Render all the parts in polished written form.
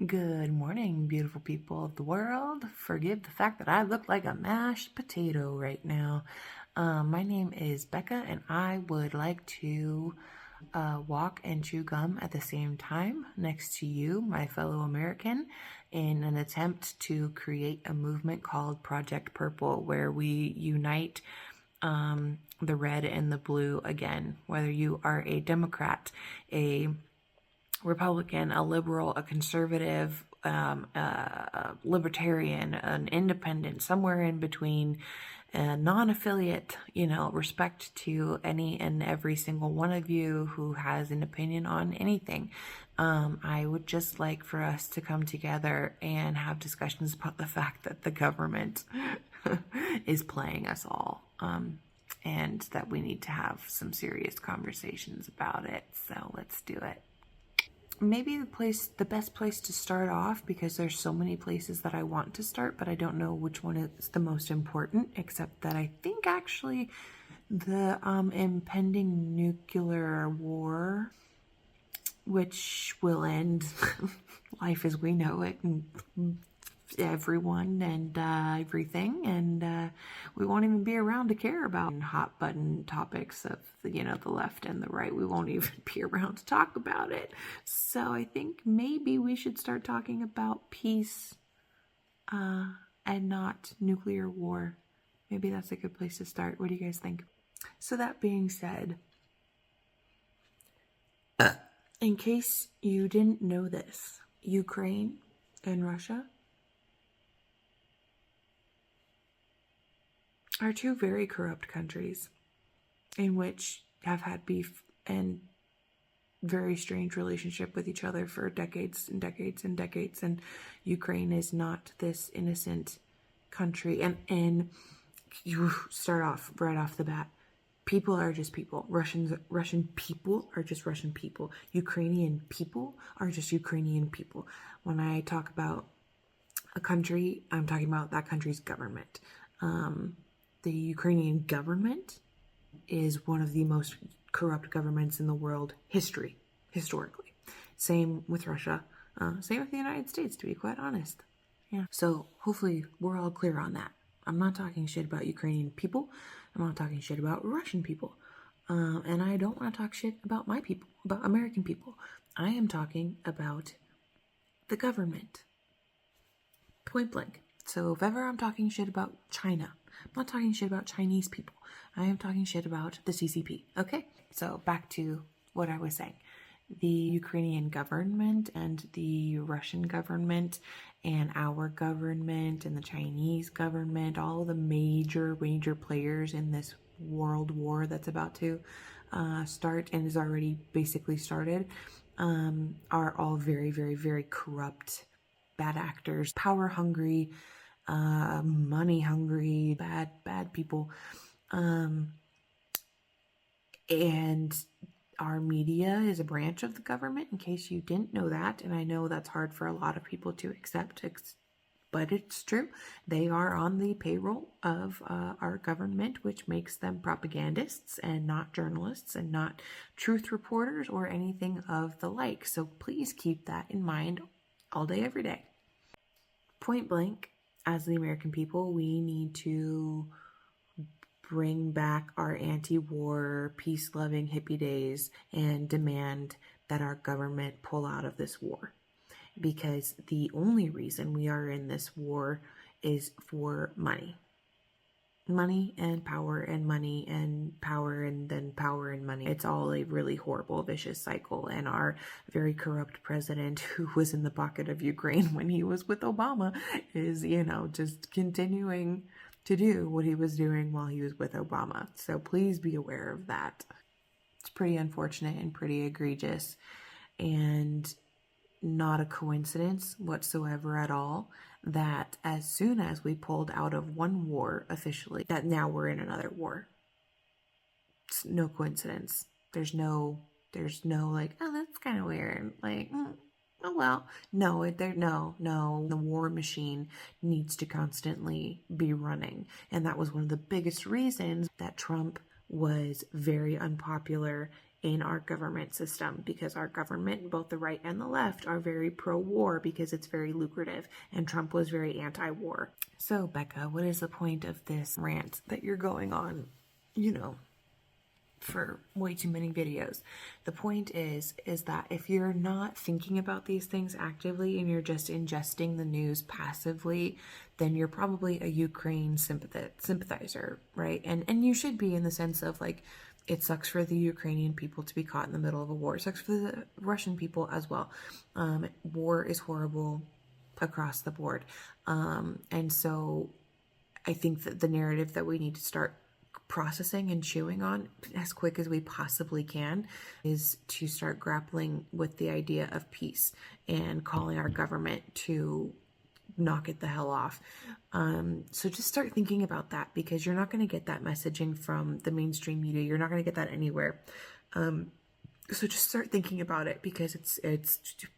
Good morning, beautiful people of the world. Forgive the fact that I look like a mashed potato right now. My name is Becca, and I would like to walk and chew gum at the same time next to you, my fellow American, in an attempt to create a movement called Project Purple, where we unite the red and the blue again. Whether you are a Democrat, a Republican, a liberal, a conservative, a libertarian, an independent, somewhere in between, a non-affiliate, respect to any and every single one of you who has an opinion on anything. I would just like for us to come together and have discussions about the fact that the government is playing us all. And that we need to have some serious conversations about it. So let's do it. Maybe the best place to start off, because there's so many places that I want to start, but I don't know which one is the most important, except that I think actually the impending nuclear war, which will end life as we know it, and everyone and everything, and we won't even be around to care about hot button topics of the left and the right. We won't even be around to talk about it. So I think maybe we should start talking about peace and not nuclear war. Maybe that's a good place to start. What do you guys think? So that being said, in case you didn't know this, Ukraine and Russia are two very corrupt countries in which have had beef and very strange relationship with each other for decades and decades and decades. And Ukraine is not this innocent country. And you start off right off the bat. People are just people. Russian people are just Russian people. Ukrainian people are just Ukrainian people. When I talk about a country, I'm talking about that country's government. The Ukrainian government is one of the most corrupt governments in the world historically. Same with Russia. Same with the United States, to be quite honest. Yeah. So hopefully we're all clear on that. I'm not talking shit about Ukrainian people. I'm not talking shit about Russian people. And I don't want to talk shit about my people, about American people. I am talking about the government. Point blank. So if ever I'm talking shit about China, I'm not talking shit about Chinese people. I am talking shit about the CCP. Okay? So back to what I was saying. The Ukrainian government and the Russian government and our government and the Chinese government, all the major players in this world war that's about to start and is already basically started, are all very, very, very corrupt, bad actors, power hungry, money hungry, bad people. And our media is a branch of the government, in case you didn't know that. And I know that's hard for a lot of people to accept, but it's true. They are on the payroll of our government, which makes them propagandists and not journalists and not truth reporters or anything of the like. So please keep that in mind all day, every day. Point blank, as the American people, we need to bring back our anti-war, peace-loving hippie days and demand that our government pull out of this war. Because the only reason we are in this war is for money. Money and power and money and power and then power and money. It's all a really horrible, vicious cycle. And our very corrupt president, who was in the pocket of Ukraine when he was with Obama, is, just continuing to do what he was doing while he was with Obama. So please be aware of that. It's pretty unfortunate and pretty egregious, and not a coincidence whatsoever at all that as soon as we pulled out of one war officially, that now we're in another war. It's no coincidence. There's no like, oh, that's kind of weird. Like, oh well. No, the war machine needs to constantly be running. And that was one of the biggest reasons that Trump was very unpopular in our government system, because our government, both the right and the left, are very pro-war because it's very lucrative, and Trump was very anti-war. So, Becca, what is the point of this rant that you're going on, for way too many videos? The point is that if you're not thinking about these things actively and you're just ingesting the news passively, then you're probably a Ukraine sympathizer, right? And you should be, in the sense of, like, it sucks for the Ukrainian people to be caught in the middle of a war. It sucks for the Russian people as well. War is horrible across the board. And so I think that the narrative that we need to start processing and chewing on as quick as we possibly can is to start grappling with the idea of peace and calling our government to knock it the hell off. So just start thinking about that, because you're not going to get that messaging from the mainstream media. You're not going to get that anywhere. So just start thinking about it, because it's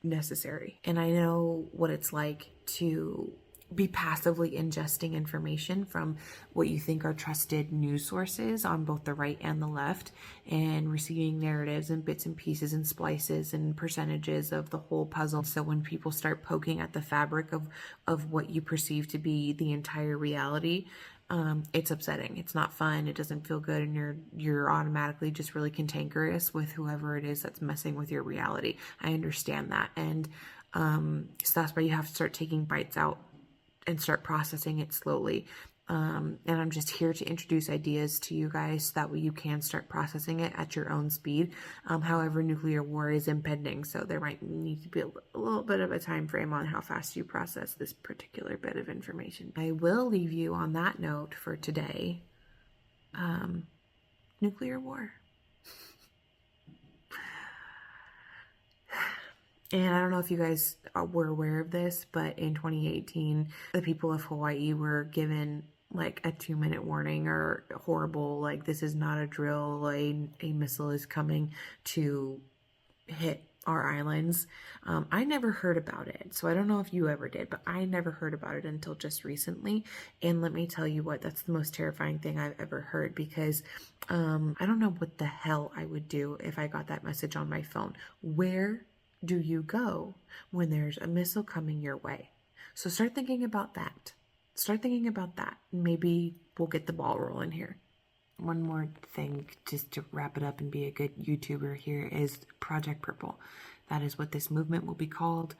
necessary. And I know what it's like to be passively ingesting information from what you think are trusted news sources on both the right and the left, and receiving narratives and bits and pieces and splices and percentages of the whole puzzle. So when people start poking at the fabric of what you perceive to be the entire reality, it's upsetting. It's not fun. It doesn't feel good, and you're automatically just really cantankerous with whoever it is that's messing with your reality. I understand that, and so that's why you have to start taking bites out and start processing it slowly. And I'm just here to introduce ideas to you guys so that way you can start processing it at your own speed. However, nuclear war is impending, so there might need to be a little bit of a time frame on how fast you process this particular bit of information. I will leave you on that note for today. Nuclear war. And I don't know if you guys were aware of this, but in 2018, the people of Hawaii were given like a 2-minute warning, or horrible, like, this is not a drill, a missile is coming to hit our islands. I never heard about it, so I don't know if you ever did, but I never heard about it until just recently. And let me tell you what, that's the most terrifying thing I've ever heard, because I don't know what the hell I would do if I got that message on my phone. Where do you go when there's a missile coming your way? So start thinking about that. Start thinking about that. Maybe we'll get the ball rolling here. One more thing, just to wrap it up and be a good YouTuber here, is Project Purple. That is what this movement will be called.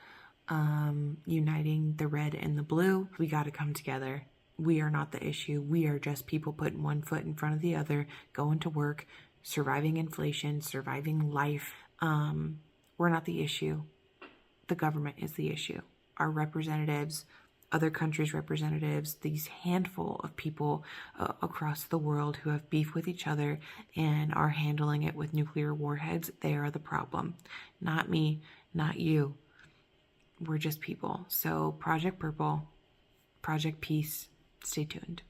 Uniting the red and the blue. We got to come together. We are not the issue. We are just people putting one foot in front of the other, going to work, surviving inflation, surviving life. We're not the issue. The government is the issue. Our representatives, other countries' representatives, these handful of people across the world who have beef with each other and are handling it with nuclear warheads, they are the problem. Not me, not you. We're just people. So Project Purple, Project Peace, stay tuned.